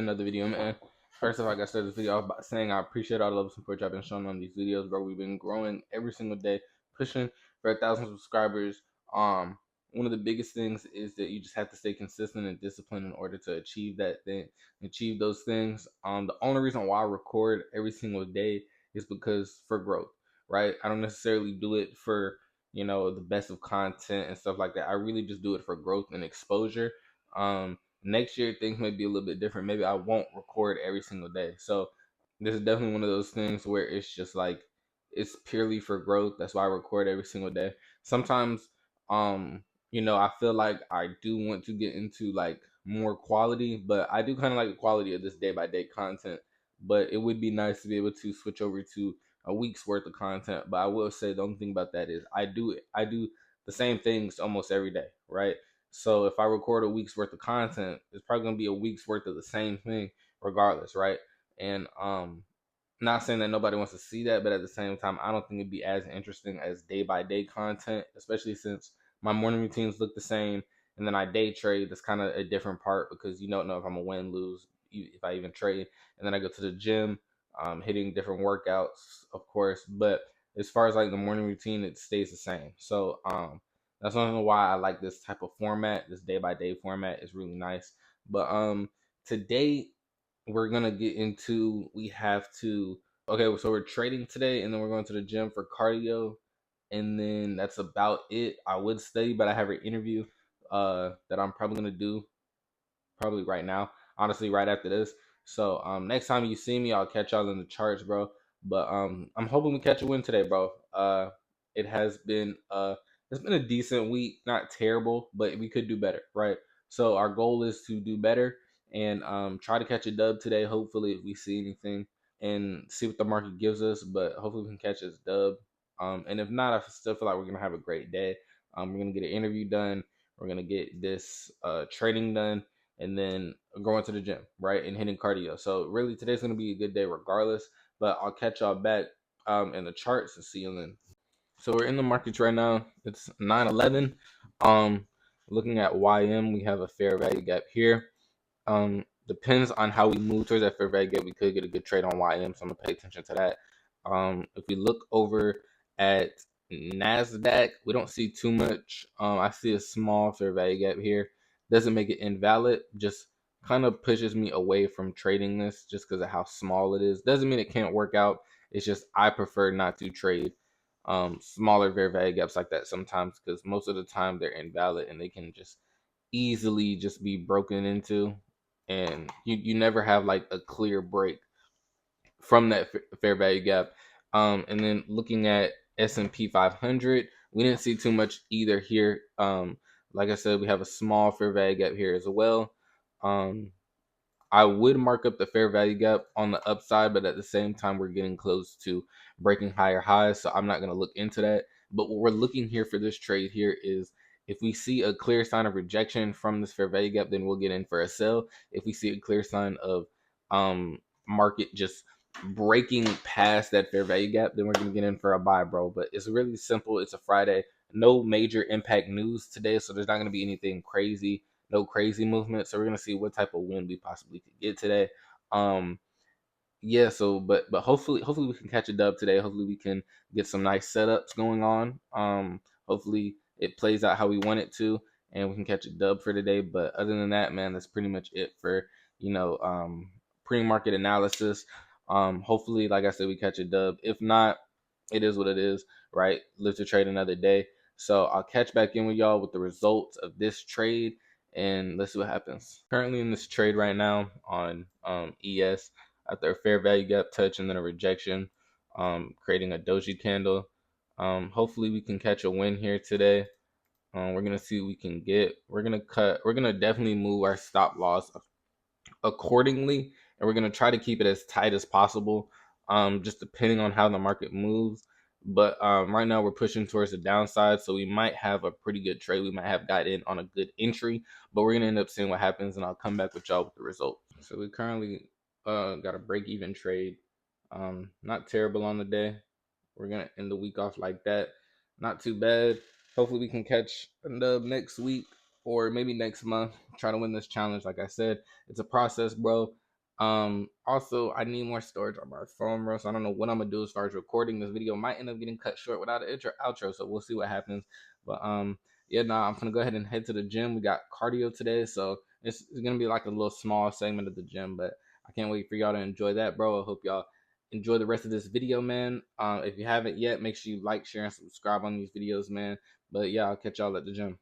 another video, man. First off, I got started this video off by saying I appreciate all the love and support y'all been showing on these videos, bro. We've been growing every single day, pushing for 1,000 subscribers. One of the biggest things is that you just have to stay consistent and disciplined in order to achieve that thing, achieve those things. The only reason why I record every single day is because for growth, right? I don't necessarily do it for the best of content and stuff like that. I really just do it for growth and exposure. Next year things may be a little bit different. Maybe I won't record every single day. So this is definitely one of those things where it's just like it's purely for growth. That's why I record every single day. Sometimes I feel like I do want to get into like more quality, but I do kind of like the quality of this day by day content. But it would be nice to be able to switch over to a week's worth of content. But I will say the only thing about that is I do the same things almost every day, right? So if I record a week's worth of content, it's probably gonna be a week's worth of the same thing, regardless, right? And not saying that nobody wants to see that, but at the same time, I don't think it'd be as interesting as day by day content, especially since my morning routines look the same, and then I day trade. That's kind of a different part because you don't know if I'm gonna win, lose, if I even trade. And then I go to the gym, hitting different workouts, of course. But as far as like the morning routine, it stays the same. So that's one reason why I like this type of format. This day by day format is really nice. But today we're gonna get into we have to okay, so we're trading today and then we're going to the gym for cardio, and then that's about it. I would study, but I have an interview that I'm probably gonna do probably right now, honestly, right after this. So next time you see me, I'll catch y'all in the charts, bro. But I'm hoping we catch a win today, bro. It has been it's been a decent week, not terrible, but we could do better, right? So our goal is to do better and try to catch a dub today. Hopefully, if we see anything and see what the market gives us, but hopefully we can catch this dub. And if not, I still feel like we're gonna have a great day. We're gonna get an interview done. We're gonna get this trading done, and then going to the gym, right, and hitting cardio. So really, today's gonna be a good day regardless. But I'll catch y'all back in the charts and see you then. So we're in the markets right now. It's 9/11. Looking at YM, we have a fair value gap here. Depends on how we move towards that fair value gap. We could get a good trade on YM, so I'm gonna pay attention to that. If we look over at Nasdaq, we don't see too much. I see a small fair value gap here. Doesn't make it invalid. Just kind of pushes me away from trading this just because of how small it is. Doesn't mean it can't work out. It's just I prefer not to trade smaller fair value gaps like that sometimes because most of the time they're invalid and they can just easily just be broken into, and you never have like a clear break from that fair value gap. And then looking at S&P 500, we didn't see too much either here. Like I said, we have a small fair value gap here as well. I would mark up the fair value gap on the upside, but at the same time, we're getting close to breaking higher highs, so I'm not going to look into that. But what we're looking here for this trade here is if we see a clear sign of rejection from this fair value gap, then we'll get in for a sell. If we see a clear sign of market just breaking past that fair value gap, then we're going to get in for a buy, bro. But it's really simple. It's a Friday. No major impact news today, so there's not going to be anything crazy, no crazy movement. So we're gonna see what type of win we possibly could get today. Yeah, so but hopefully we can catch a dub today. Hopefully we can get some nice setups going on. Hopefully it plays out how we want it to and we can catch a dub for today. But other than that, man, that's pretty much it for pre-market analysis. Hopefully, like I said, we catch a dub. If not, it is what it is, right? Live to trade another day. So I'll catch back in with y'all with the results of this trade and let's see what happens. Currently in this trade right now on ES, after a fair value gap touch and then a rejection, creating a doji candle. Hopefully we can catch a win here today. We're gonna see what we can get. We're gonna definitely move our stop loss accordingly, and we're gonna try to keep it as tight as possible. Just depending on how the market moves. But right now we're pushing towards the downside, so we might have a pretty good trade. We might have got in on a good entry, but we're gonna end up seeing what happens, and I'll come back with y'all with the results. So we currently got a break-even trade. Not terrible on the day. We're gonna end the week off like that. Not too bad. Hopefully we can catch a dub next week or maybe next month. Try to win this challenge. Like I said, it's a process, bro. Also, I need more storage on my phone, bro. So I don't know what I'm gonna do as far as recording this video. Might end up getting cut short without an intro outro, so we'll see what happens. But yeah, nah, I'm gonna go ahead and head to the gym. We got cardio today, so it's gonna be like a little small segment of the gym, but I can't wait for y'all to enjoy that, bro. I hope y'all enjoy the rest of this video, man. If you haven't yet, make sure you like, share, and subscribe on these videos, man. But yeah, I'll catch y'all at the gym.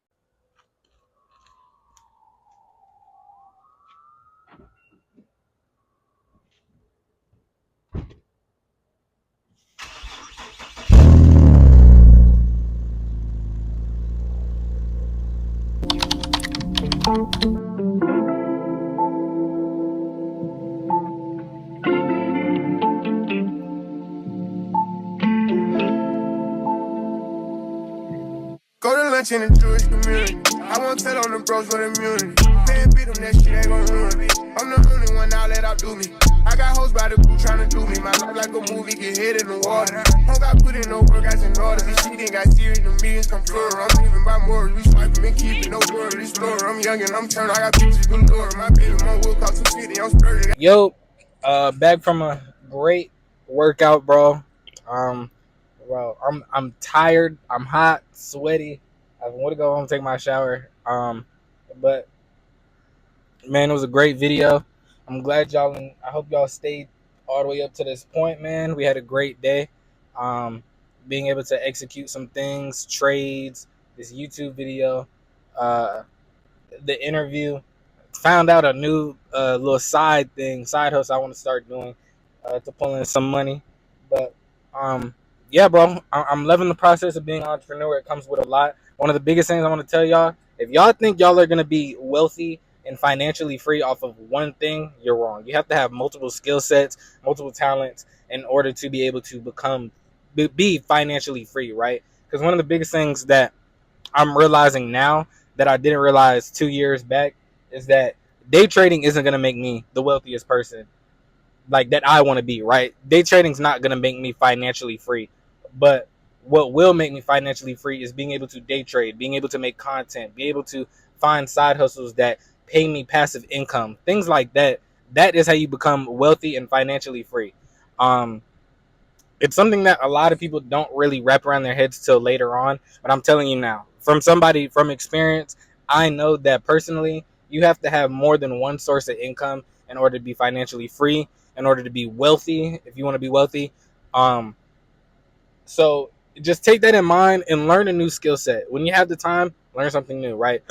Go to lunch in the Jewish community. I won't tell on the bros for immunity. Man, beat them, that shit ain't gon' ruin me. I'm the only one now let outdo me. I got hoes by the crew tryna do me. My life like a movie, get hit in the water. Don't got put in no work, I in order. This shit ain't got serious, the meetings come plural. I'm living by morals, we swiping and keeping no word. Explorer, I'm young and I'm turned, I got pictures galore. My baby mom will cost 250, I'm spurting. Yo, back from a great workout, bro. Bro, I'm tired. I'm hot, sweaty. I want to go home and take my shower. But man, it was a great video. I'm glad y'all. I hope y'all stayed all the way up to this point, man. We had a great day. Being able to execute some things, trades, this YouTube video, the interview. Found out a new little side hustle I want to start doing to pull in some money. But yeah, bro, I'm loving the process of being an entrepreneur. It comes with a lot. One of the biggest things I want to tell y'all: if y'all think y'all are gonna be wealthy and financially free off of one thing, you're wrong. You have to have multiple skill sets, multiple talents in order to be able to be financially free, right? Because one of the biggest things that I'm realizing now that I didn't realize 2 years back is that day trading isn't going to make me the wealthiest person like that I want to be, right? Day trading's not going to make me financially free. But what will make me financially free is being able to day trade, being able to make content, be able to find side hustles that pay me passive income, things like that. That is how you become wealthy and financially free. It's something that a lot of people don't really wrap around their heads till later on, but I'm telling you now, from experience, I know that personally, you have to have more than one source of income in order to be financially free, in order to be wealthy, if you want to be wealthy. So just take that in mind and learn a new skill set. When you have the time, learn something new, right?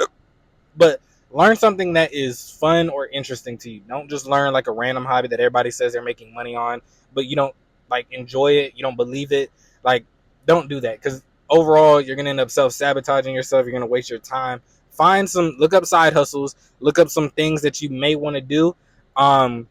But learn something that is fun or interesting to you. Don't just learn like a random hobby that everybody says they're making money on, but you don't like enjoy it, you don't believe it. Like, don't do that, because overall you're gonna end up self-sabotaging yourself. You're gonna waste your time. Look up side hustles, look up some things that you may want to do, and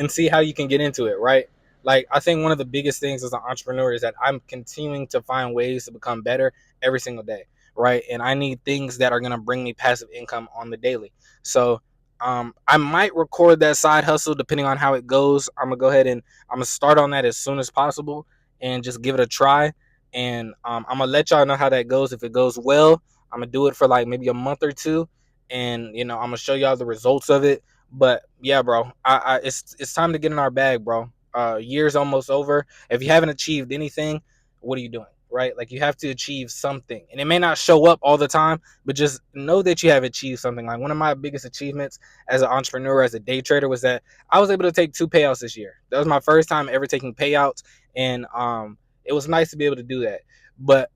see how you can get into it, right? Like, I think one of the biggest things as an entrepreneur is that I'm continuing to find ways to become better every single day, right? And I need things that are going to bring me passive income on the daily. So I might record that side hustle depending on how it goes. I'm going to go ahead and I'm going to start on that as soon as possible and just give it a try. And I'm going to let y'all know how that goes. If it goes well, I'm going to do it for like maybe a month or two. And, I'm going to show y'all the results of it. But yeah, bro, it's time to get in our bag, bro. Year's almost over. If you haven't achieved anything, what are you doing, right? Like, you have to achieve something, and it may not show up all the time, but just know that you have achieved something. Like, one of my biggest achievements as an entrepreneur, as a day trader, was that I was able to take 2 payouts this year. That was my first time ever taking payouts, and it was nice to be able to do that. But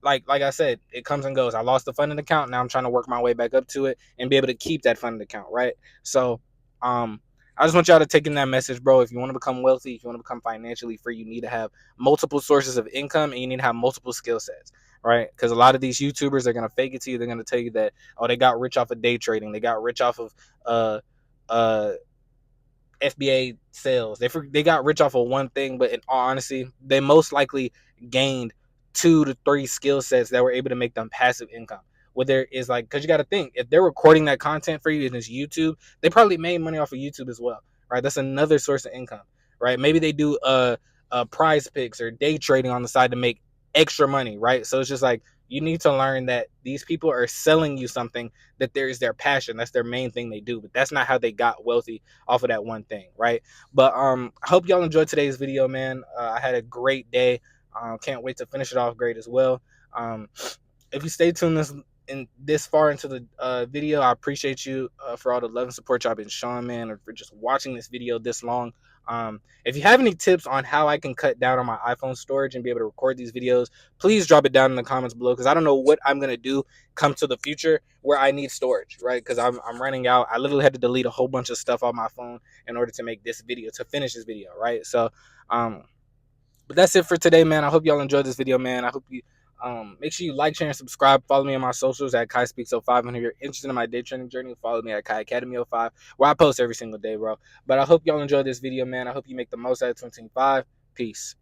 like I said, it comes and goes. I lost the funding account. Now I'm trying to work my way back up to it and be able to keep that funding account, right? So I just want y'all to take in that message, bro. If you want to become wealthy, if you want to become financially free, you need to have multiple sources of income and you need to have multiple skill sets, right? Because a lot of these YouTubers are going to fake it to you. They're going to tell you that, oh, they got rich off of day trading. They got rich off of FBA sales. They got rich off of one thing, but in all honesty, they most likely gained 2 to 3 skill sets that were able to make them passive income. Whether it's like, because you got to think, if they're recording that content for you in this YouTube, they probably made money off of YouTube as well, right? That's another source of income, right? Maybe they do prize picks or day trading on the side to make extra money, right? So it's just like You need to learn that these people are selling you something that there is their passion. That's their main thing they do. But that's not how they got wealthy off of that one thing, right? But I hope y'all enjoyed today's video, man. I had a great day. Can't wait to finish it off great as well. If you stay tuned this far into the video, I appreciate you for all the love and support y'all been showing, man, or for just watching this video this long. If you have any tips on how I can cut down on my iPhone storage and be able to record these videos, please drop it down in the comments below, because I don't know what I'm going to do come to the future where I need storage, right? Because I'm running out. I literally had to delete a whole bunch of stuff on my phone in order to make this video, to finish this video, right? So but that's it for today, man. I hope y'all enjoyed this video, man. I hope you make sure you like, share, and subscribe. Follow me on my socials at Kai Speaks 05. And if you're interested in my day training journey, follow me at Kai Academy 05, where I post every single day, bro. But I hope y'all enjoyed this video, man. I hope you make the most out of 2025. Peace.